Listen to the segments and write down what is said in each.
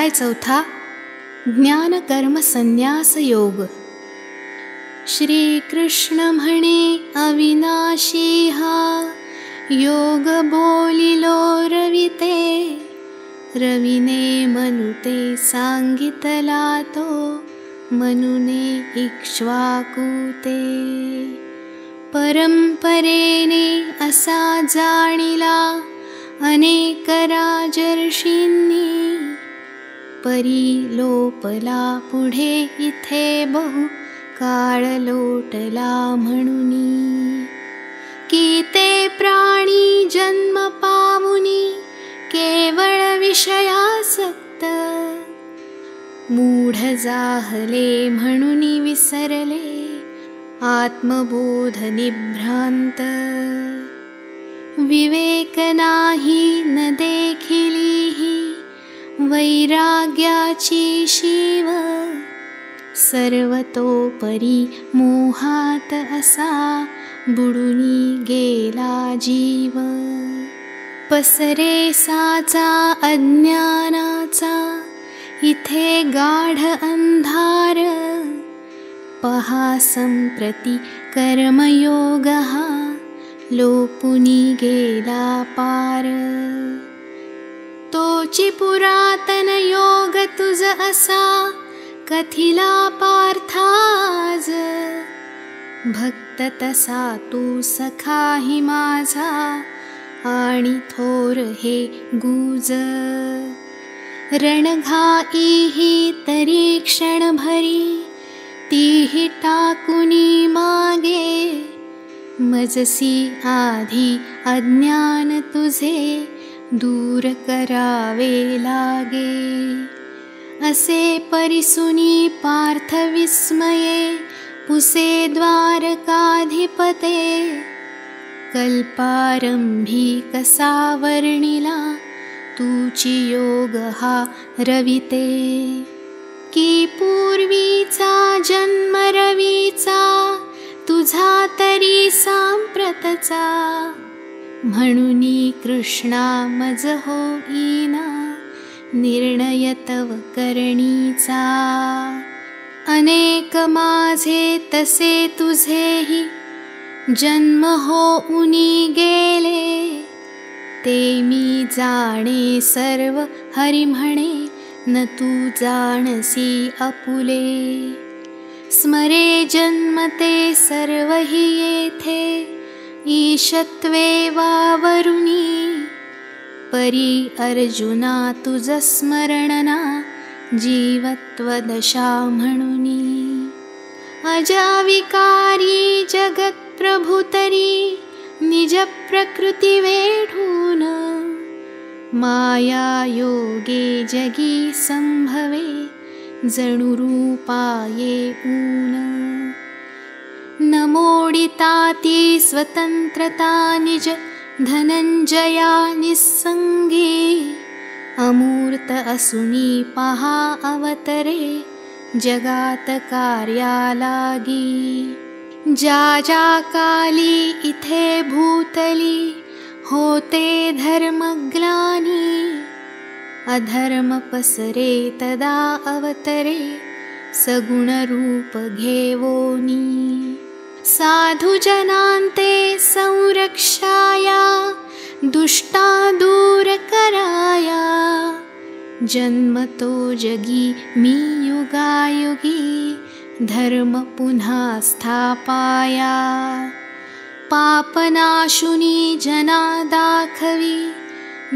अध्याय 4 ज्ञान कर्म संन्यास योग। श्री कृष्ण म्हणे अविनाशी हा योग बोलिलो रविते, रविने मनुते सांगितला तो, मनुने इक्ष्वाकुते। परंपरेने असा जाणिला अनेक राजर्षींनी, परी लोपला पुढे इथे बहु काळ लोटला म्हणुनी। की ते प्राणी जन्म पावुनी केवळ विषयासक्त, मूढ जाहले म्हणुनी विसरले आत्मबोध निभ्रांत। विवेक नाही न देखिलीही वैराग्याची शिव, सर्वतोपरी मोहात असा बुडुनी गेला जीव। पसरे साचा अज्ञानाचा इथे गाढ अंधार, पहा संप्रती कर्मयोग हा लोपुनी गेला पार। तोची पुरातन योग तुझ असा कथिला पार्थाज, भक्त तसा तू सखाही माझा आणि थोर हे गुज। रणघाईही तरी क्षणभरी तीही टाकुनी मागे, मजसी आधी अज्ञान तुझे दूर करावे लागे। असे परिसुनी पार्थ विस्मये पुसे द्वारकाधिपते, कल्पारंभी कसा वर्णिला तुची योग हा रविते। की पूर्वीचा जन्म रवीचा तुझा तरी सांप्रतचा, म्हणुनी कृष्णा मज होईना निर्णय तव करणीचा। अनेक माझे तसे तुझेही जन्म होऊनी गेले, ते मी जाणे सर्व हरी म्हणे न तू जाणसी अपुले। स्मरे जन्मते सर्व हि येथे ईशत्वे वावरुनी, परी अर्जुना तुझ स्मरणना जीवत्वदशा म्हणुनी। अजाविकारी जगत प्रभुतरी निज प्रकृती वेढून, माया योगे जगी संभवे जणु रूपाये ऊन। न मोडिता ती स्वतंत्रता निज धनंजया निस्संगी, अमूर्त असुनी पहा अवतरे जगात कार्या लागी। ज्या ज्या काली इथे भूतली होते धर्मग्लानी, अधर्म पसरे तदा अवतरे सगुण रूप घेवोनी। साधु जनांते संरक्षाया दुष्टा दूर कराया, जन्म तो जगी मी युगायुगी धर्म पुन्हा स्थापाया। पापनाशुनी जना दाखवी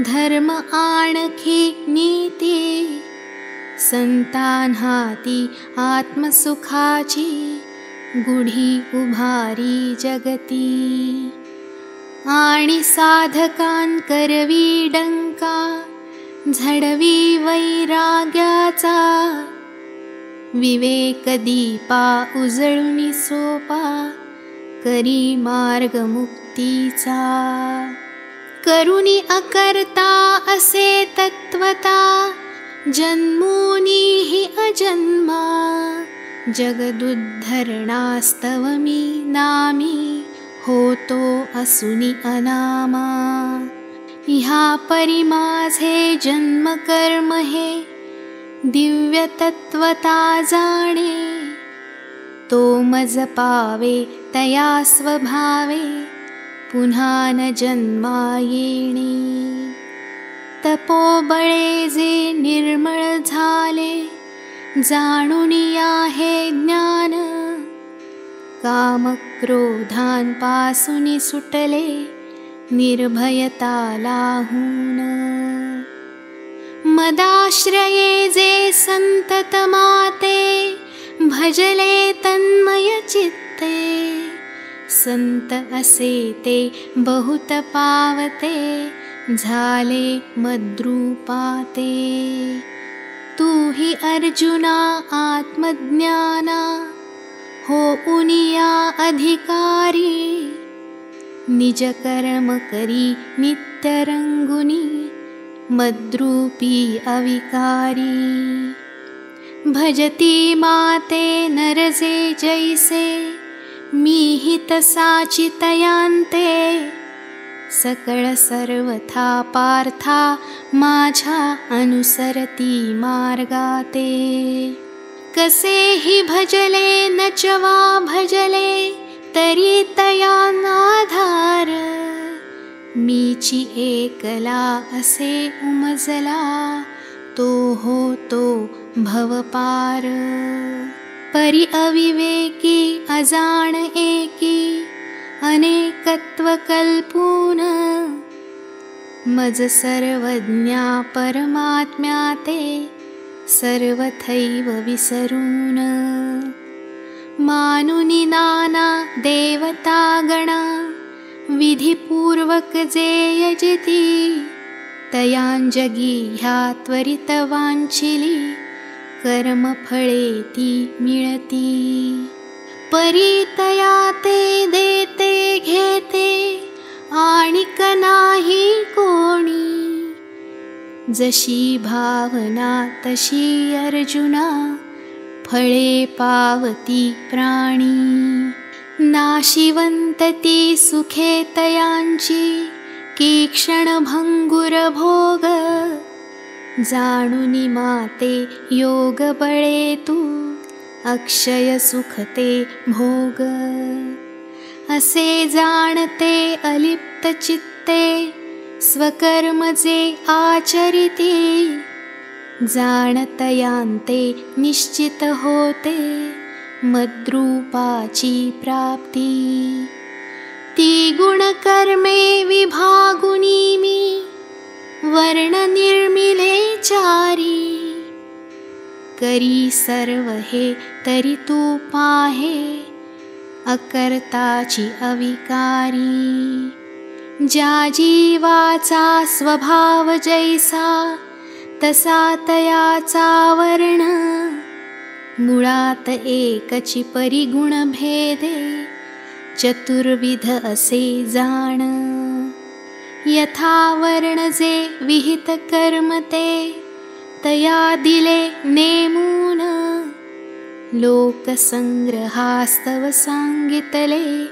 धर्म आणखी नीती, संतांहाती आत्मसुखाची गुढी उभारी जगती। आणि साधकां करवी डंका झडवी वैराग्याचा, विवेक दीपा उजळुनी सोपा करी मार्ग मुक्तीचा। करुणी अकर्ता असे तत्वता जन्मोनीहि अजन्मा, जगदुद्धरणास्तव मी नामी होतो असुनी अनामा। ह्या परी माझे जन्म कर्म हे दिव्य तत्वता जाणे, तो मज पावे तया स्वभावे, पुन्हा न जन्मा येणे। तपोबळे जे निर्मळ झाले, जाणूनी आहे ज्ञान, काम क्रोधांपासून सुटले, निर्भयता लाहून। मदाश्रये जे संतत माते, भजले तन्मय चित्ते, संत असे ते बहुत पावते, झाले मद्रूपाते। तू ही अर्जुना आत्मज्ञाना, हो उनिया अधिकारी, निज कर्म करी नित्य रंगुनी, मद्रूपी अविकारी। भजती माते नरजे जैसे, मीहि तसाची तयांते, सकळ सर्वथा पार्था माझा अनुसरती मार्गाते। कसेहि भजले नचवा भजले, तरी तया नाधार, मीची एकला असे उमजला, तो होतो भवपार। परी अविवेकी अजाण एकी, अनेकत्व कल्पून, मज सर्वज्ञा परमात्म्या ते, सर्वथैव विसरून। मानुनी नाना देवता गणा, विधिपूर्वक जे यजती, तयांजगी ह्या त्वरित वांछिली, कर्मफळे ती मिळती। परी तया ते देते घेते, आणिक नाही कोणी, जशी भावना तशी अर्जुना, फळे पावती प्राणी। नाशिवंतती सुखे तयांची, की क्षणभंगुर भोग, जाणूनी माते योग बळे तू, अक्षय सुखते भोग। असे जाणते अलिप्त चित्ते, स्वकर्म जे आचरिती, जाणतयांते निश्चित होते, मद्रूपाची प्राप्ती। ती गुणकर्मे विभागुनी मी, वर्ण निर्मिले चारी, करी सर्व हे तरी तू पाहे, अकर्ताची अविकारी। ज्या जीवाचा स्वभाव जैसा, तसा तयाचा वर्ण, मुळात एकची परिगुण भेदे, चतुर्विध असे जाण। यथा वर्ण जे विहित कर्म ते, तया दिले नेमून, लोकसंग्रहास्तव सांगितले,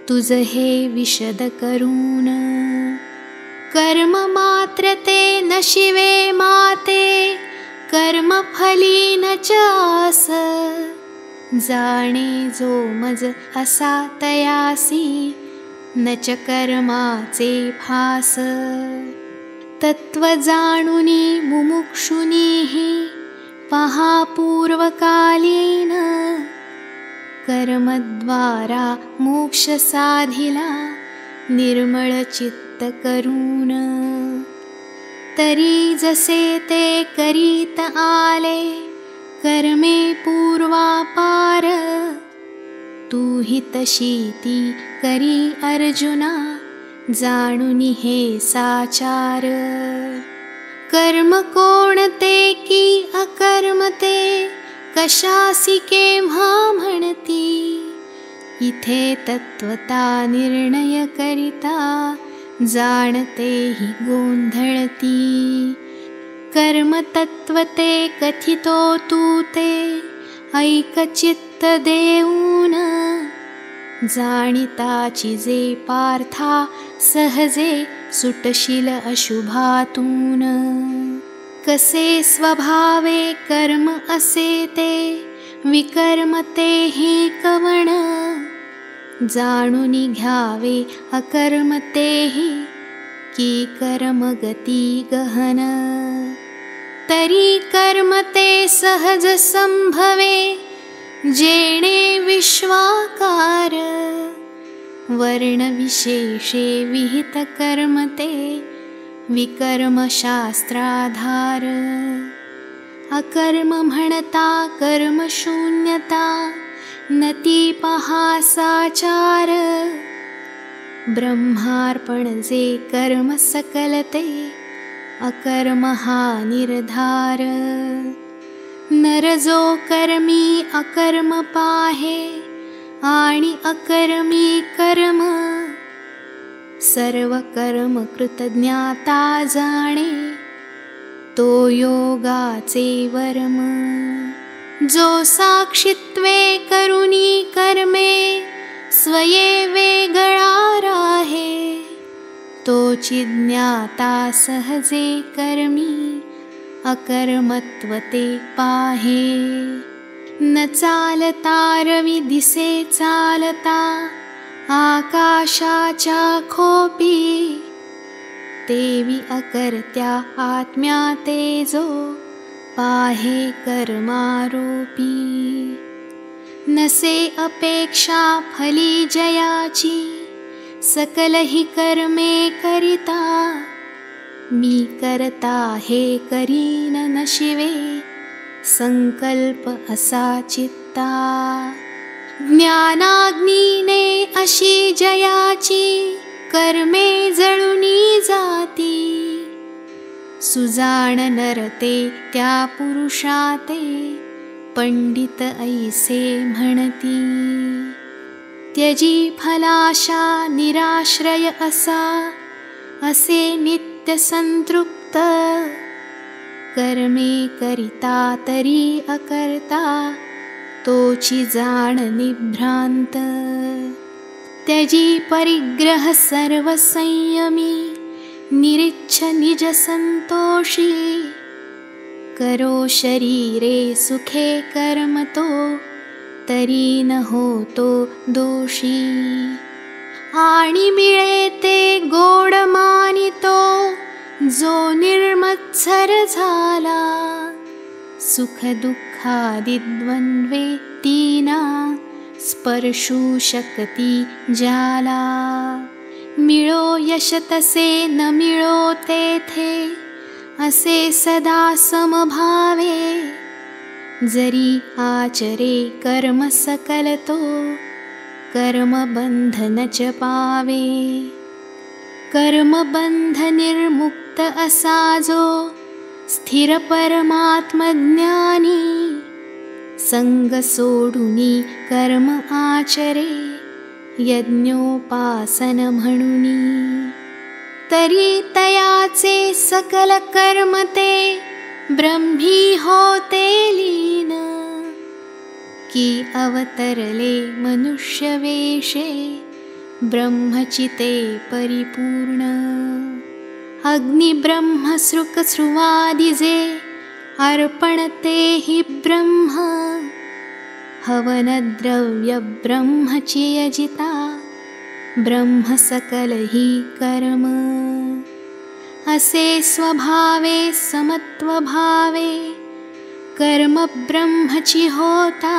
तुझ हे विशद करून। कर्म मात्र ते नशिवे माते, कर्मफली न च आस, जाणे जो मज असा तयासी, न च कर्माचे भास। तत्व जाणुनी मुमुक्षुनीहि, पहा पूर्वकालीन, कर्मद्वारा मोक्ष साधिला, निर्मळ चित्त करून। तरी जसे ते करीत आले, कर्मे पूर्वापार, तूहि तशी ती करी अर्जुना, जाणुनी हे साचार। कर्म कोणते की अकर्म ते, कशासी केव्हा म्हणती, इथे तत्वता निर्णय करिता, जाणते ही गोंधळती। कर्म तत्वते कथितो तू ते, ऐक चित्त देऊन, जाणिताची जे पार्था सहजे, सुटशील अशुभातून। कसे स्वभावे कर्म असे ते विकर्म तेहि कवण जाणूनि घ्यावे अकर्म तेहि की कर्म गती गहन तरी कर्म ते सहज संभवे जेणे विश्वाकार वर्ण विशेषे विहित कर्म ते विकर्म शास्त्राधार अकर्म म्हणता कर्म शून्यता नती पहासाचार ब्रह्मार्पण जे कर्म सकलते अकर्म हा निर्धार नर जो कर्मी अकर्म पाहे आणि अकर्मी कर्म सर्व कर्म कृतज्ञाता जाणे तो योगाचे वर्म जो साक्षित्वे करुणी कर्मे स्वये वेगळा राहे तोची ज्ञाता सहजे कर्मी अकर्मत्वते पाहे न चालता रवि दिसे चालता आकाशाच्या खोपी तेवी अकर्त्या आत्म्या तेजो पाहे कर्मारोपी नसे अपेक्षा फली जयाची सकल ही कर्मे करिता मी करता हे करीन नशिवे संकल्प असा चित्ता ज्ञानाग्नीने अशी जयाची कर्मे जळुनी जाती सुजाण नरते त्या पुरुषाते पंडित ऐसे म्हणती त्यजी फलाशा निराश्रय असा असे नित्य संतृप्त कर्मे करिता तरी अकर्ता तोची जाण निभ्रांत त्यजी परिग्रह सर्व संयमी निरिच्छ निज संतोषी करो शरीरे सुखे कर्म तो तरी न होतो दोषी आणि मिळे ते गोड मानितो जो निर्मत्सर झाला सुख दुःखादि द्वंद्वे तीना स्पर्शू शकती जाला मिळो यश तसे न मिळो तेथे असे सदा समभावे जरी आचरे कर्म सकल तो कर्म बंधन च पावे कर्म बंध निर्मुक्त असा जो स्थिर परमात्मज्ञानी संग सोडुनी कर्म आचरे यज्ञोपासन म्हणुनी तरी तयाचे सकल कर्म ते ब्रह्मी होते लीन की अवतरले मनुष्य वेशे ब्रह्मचिते परिपूर्ण अग्नि ब्रह्म सृक सृवादिजे अर्पणते हि ब्रह्म हवन द्रव्य ब्रह्मचियजिता ब्रह्म सकल ही कर्म असे स्वभावे समत्वभावे कर्म ब्रह्मचि होता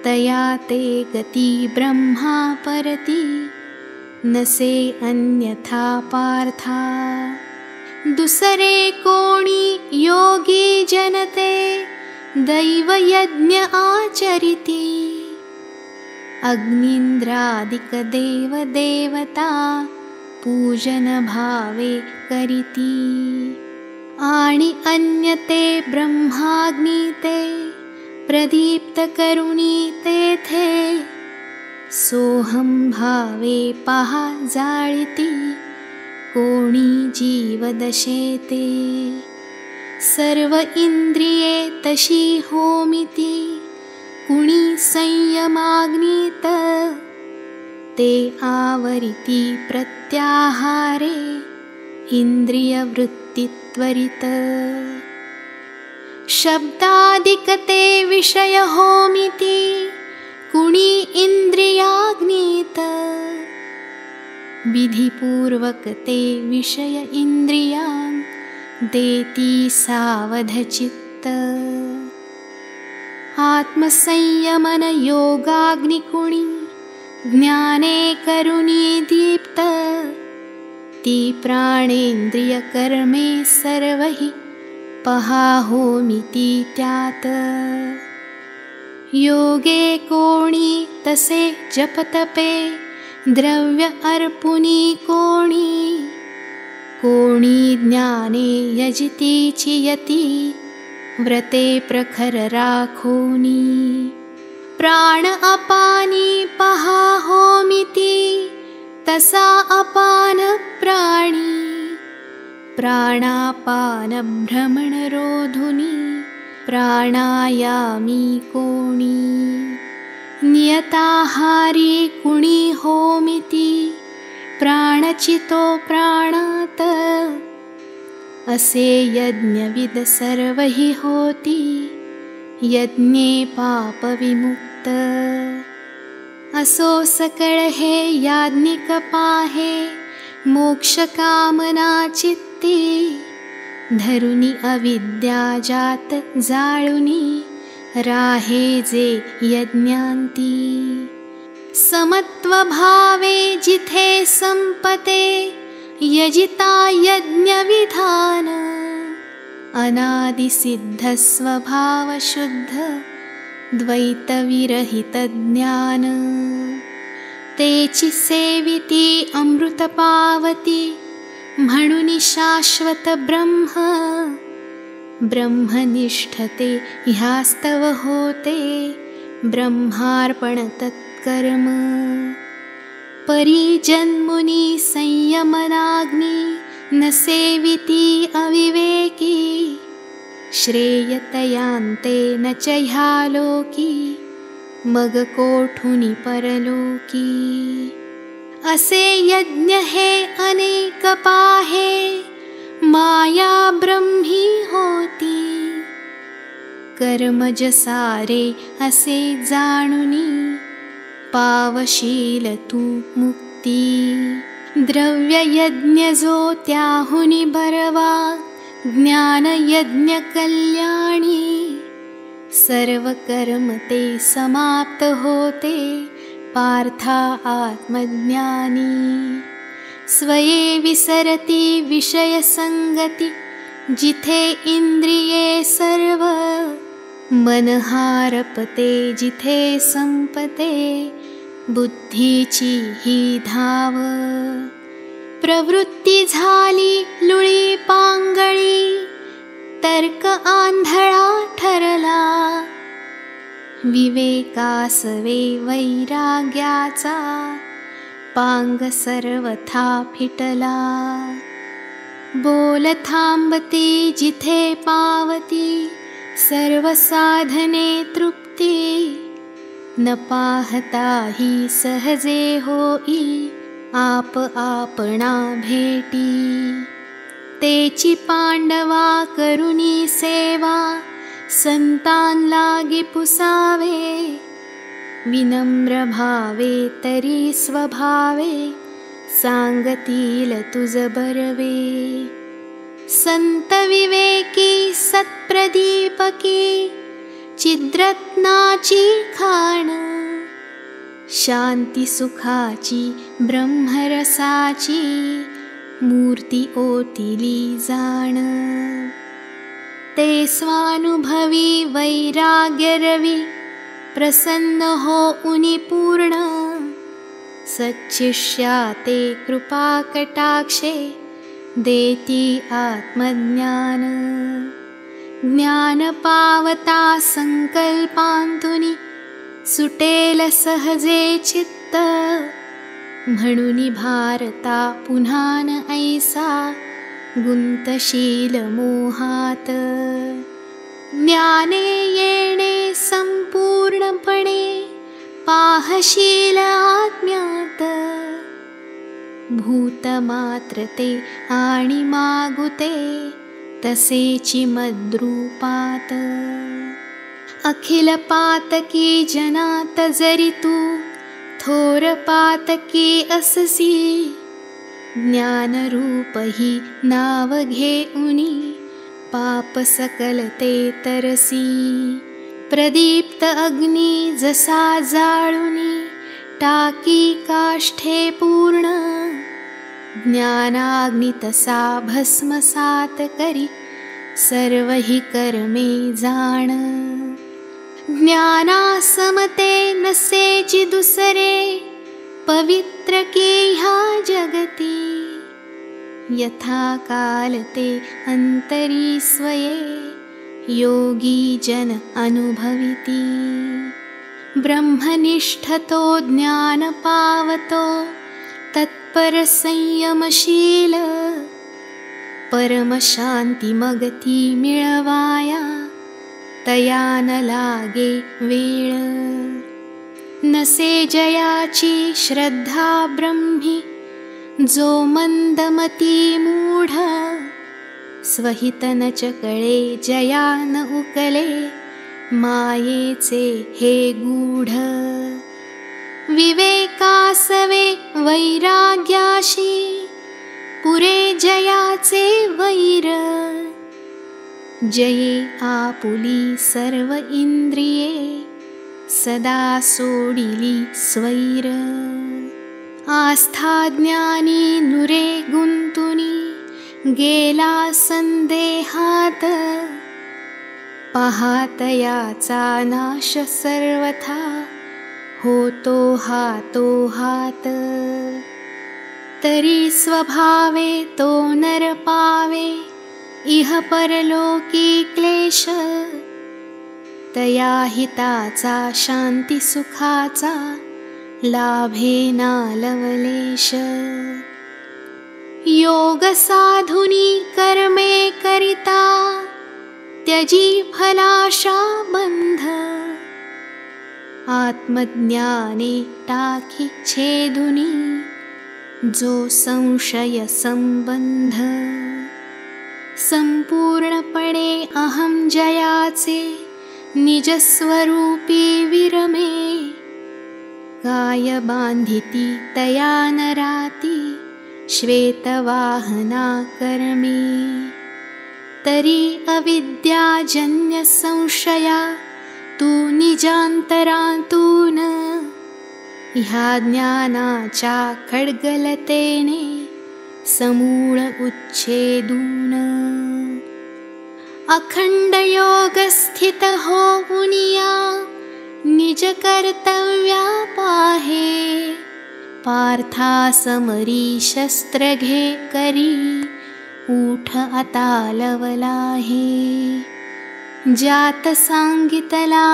तया ते गती ब्रह्मा परती नसे अन्यथा पार्था दुसरे कोणी योगी जनते दैव यज्ञ आचरिती अग्नींद्रादिक देव देवता पूजन भावे करिती आणि अन्यते ब्रह्माग्नीते प्रदीप्त करुणी तेथे सोहम भावे पहा जाळिती कोणी जीव दशेते सर्व इंद्रिये तशी होमिती कुणी संयमाग्नीत ते आवरिती प्रत्याहारे इंद्रिय वृत्ती वृत्ति त्वरित शब्दादिकते विषय होमिति कुणी इंद्रियाग्नीत विधिपूर्वक ते विषय इंद्रियान् देती सावधचित्त आत्मसंयमन योगाग्निकुणी ज्ञाने करुणी दीप्त ती प्राणेन्द्रियकर्मे सर्वहि पहाहोमिति त्यात योगे कोणी तसे जपतपे द्रव्य अर्पुनी कोणी ज्ञाने यजिती चियती व्रते प्रखर राखोनी प्राण अपानी पहाहोमिति तसा अपान प्राणी प्राणापान भ्रमण रोधुनी प्राणायामी कोणी नियताहारी कुणी होमिति प्राणचितो प्राणात असे यज्ञविद सर्वहि होती यज्ञे पाप विमुक्त असो सकळ हे याज्ञिक पाहे मोक्ष कामना चित्ती धरुनी अविद्या जात जाळुनी राहे जे यज्ञांती समत्व भावे जिथे संपते यजिता यज्ञ विधान अनादि सिद्ध स्वभाव शुद्ध द्वैत विरहित ज्ञान तेची सेविती अमृत पावती म्हणून शाश्वत ब्रह्मनिष्ठते ह्यास्तव होते ब्रह्मार्पण तत्कर्म परिजन्मुनी संयमनाग्नि न सेविती अविवेकी श्रेयतयांते न च ह्यालोकी मग कोठुनी परलोकी असे यज्ञ हे अनेक पाहे माया ब्रह्मी होती कर्मज सारे असे जाणुनी पावशील तू मुक्ती द्रव्य यज्ञ जो त्याहुनी बरवा ज्ञान यज्ञ कल्याणी सर्व कर्म ते समाप्त होते पार्था आत्मज्ञानी स्वये विसरती विषय संगती जिथे इंद्रिये सर्व मन हारपते जिथे संपते बुद्धीची ही धाव प्रवृत्ती झाली लुळी पांगळी तर्क आंधळा ठरला विवेकासवे वैराग्याचा पांग सर्वथा फिटला बोल थांबती जिथे पावती सर्व साधने तृप्ती न पाहता ही सहजे होई आप आपणा भेटी तेची पांडवा करुणी सेवा संतान लागी पुसावे विनम्र भावे तरी स्वभावे सांगतील तुझ बरवे संत विवेकी सत्प्रदीपकी चिद्रत्नाची खाण शांती सुखाची ब्रह्मरसाची मूर्ती ओतिली जाण ते स्वानुभवी वैराग्य रवी प्रसन्न होऊनी पूर्ण सच्चिष्या ते कृपा कटाक्षे देती आत्मज्ञान ज्ञान पावता संकल्पांतुनी सुटेल सहजे चित्त म्हणूनी भारता पुन्हा न ऐसा गुंतशील मोहात ज्ञाने येणे संपूर्णपणे पाहशील आत्म्यात भूतमात्र ते आणि मागुते तसेची मद्रूपात। अखिल पातकी जनात जरी तू थोर पातकी अससी, ज्ञानरूप ही नाव घेऊनी पाप सकल ते तरसी। प्रदीप्त अग्नी जसा जाळुनी टाकी काष्ठे पूर्ण, ज्ञानाग्नि तसा भस्मसात करी सर्व ही कर्मे जाण। ज्ञानासमते नसेची दुसरे पवित्र की ह्या जगती, यथा कालते अंतरी स्वये योगी जन अनुभविती। ब्रह्मनिष्ठतो ज्ञान पावतो तत्पर संयमशील, परम शांती मगती मिळवाया तया न लागे वेळ। नसे जयाची श्रद्धा ब्रह्मी जो मंदमती मूढ, स्वहित न चकळे जया न उकले मायेचे हे गूढ। विवेकासवे वैराग्याशी पुरे जयाचे वैर, जये आपुली सर्व इंद्रिये सदा सोडिली स्वैर। आस्था ज्ञानी नुरे गुंतुनी गेला संदेहात, पाहातयाचा नाश सर्वथा होतो हातो हात। तरी स्वभावे तो नर पावे इह परलोकी क्लेश, तया हिताचा शांती सुखाचा लाभे ना लवलेश। योग साधुनी कर्मे करिता त्यजी फलाशा बंध, आत्मज्ञाने टाकी छेदुनी जो संशय संबंध। संपूर्णपणे अहम जयाचे निजस्वरूपी विरमे, काय बांधिती तया नराती श्वेतवाहना कर्मे। तरी अविद्याजन्य संशया तू निजांतरातून, ह्या ज्ञानाच्या खड्गलतेने समूळ उच्छेदून। अखंड योग स्थित होऊनिया निज कर्तव्या पाहे, पार्था समरी शस्त्र घे करी ऊठ आता लवलाहे। जात सांगितला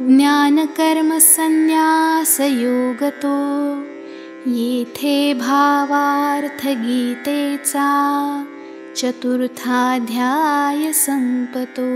ज्ञान कर्म संन्यास योग तो, येथे भावार्थ गीतेचा चतुर्थाध्याय संपतो।